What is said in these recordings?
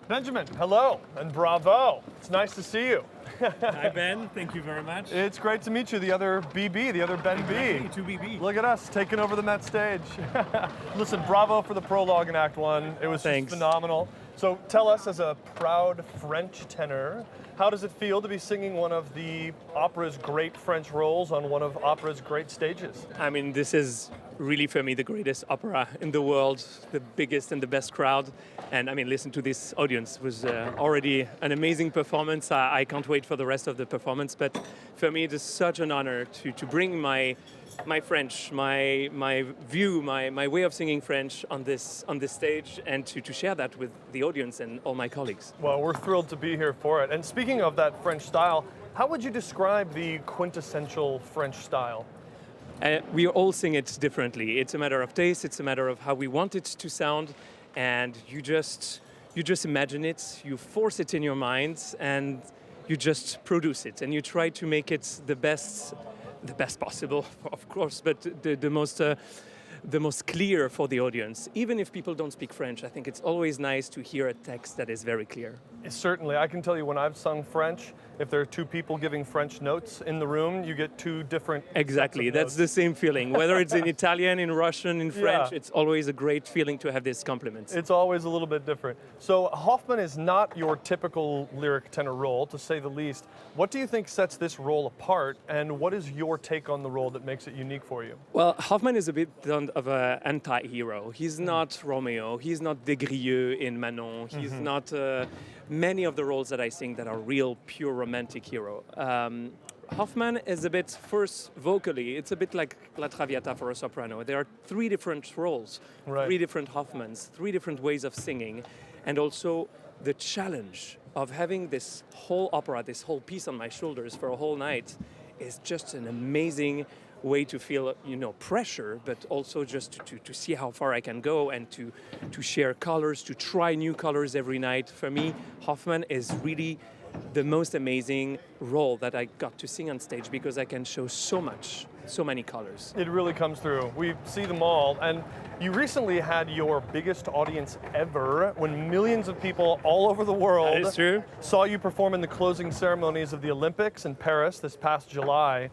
Benjamin, hello and bravo. It's nice to see you. Hi, Ben. Thank you very much. It's great to meet you, the other BB, the other Ben B. 2BB. Look at us taking over the Met stage. Listen, bravo for the prologue in Act 1. It was just phenomenal. So tell us, as a proud French tenor, how does it feel to be singing one of the opera's great French roles on one of opera's great stages? I mean, this is really, for me, the greatest opera in the world, the biggest and the best crowd. And I mean, listen to this audience. It was already an amazing performance. I can't wait for the rest of the performance. But for me, it is such an honor to bring my French, my view, my way of singing French on this stage, and to share that with the audience and all my colleagues. Well, we're thrilled to be here for it. And speaking of that French style, how would you describe the quintessential French style? We all sing it differently. It's a matter of taste. It's a matter of how we want it to sound, and you just imagine it. You force it in your mind, and you just produce it, and you try to make it the best possible, of course, but the most clear for the audience. Even if people don't speak French, I think it's always nice to hear a text that is very clear. Certainly. I can tell you, when I've sung French, if there are two people giving French notes in the room, you get two different Exactly. That's the same feeling. Whether it's in Italian, in Russian, in French, it's always a great feeling to have these compliments. It's always a little bit different. So Hoffmann is not your typical lyric tenor role, to say the least. What do you think sets this role apart, and what is your take on the role that makes it unique for you? Well, Hoffmann is a bit of an anti-hero. He's not Romeo. He's not Desgrieux in Manon. He's not many of the roles that I sing that are real, pure romantic hero. Hoffmann is a bit, first vocally, it's a bit like La Traviata for a soprano. There are three different roles, three different Hoffmanns, three different ways of singing, and also the challenge of having this whole opera, this whole piece on my shoulders for a whole night is just an amazing way to feel, pressure, but also just to see how far I can go, and to share colors, to try new colors every night. For me, Hoffmann is really the most amazing role that I got to sing on stage, because I can show so many colors. It really comes through. We see them all. And you recently had your biggest audience ever, when millions of people all over the world That is true. saw you perform in the closing ceremonies of the Olympics in Paris this past July.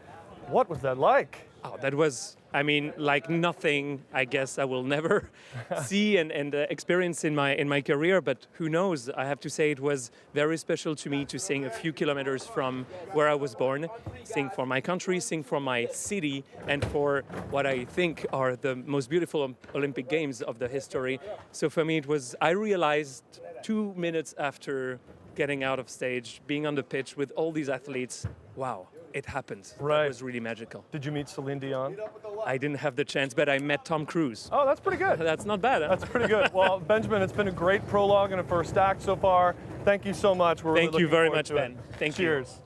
What was that like? Oh, that was, like nothing I guess I will never see and experience in my career, but who knows? I have to say it was very special to me to sing a few kilometers from where I was born, sing for my country, sing for my city, and for what I think are the most beautiful Olympic Games of the history. So for me I realized 2 minutes after getting out of stage, being on the pitch with all these athletes, wow, it happened. It was really magical. Did you meet Celine Dion? I didn't have the chance, but I met Tom Cruise. Oh, that's pretty good. That's not bad. Huh? That's pretty good. Well, Benjamin, it's been a great prologue and a first act so far. Thank you so much. We're really Thank you very looking much, forward to Ben. it. Thank you. Cheers.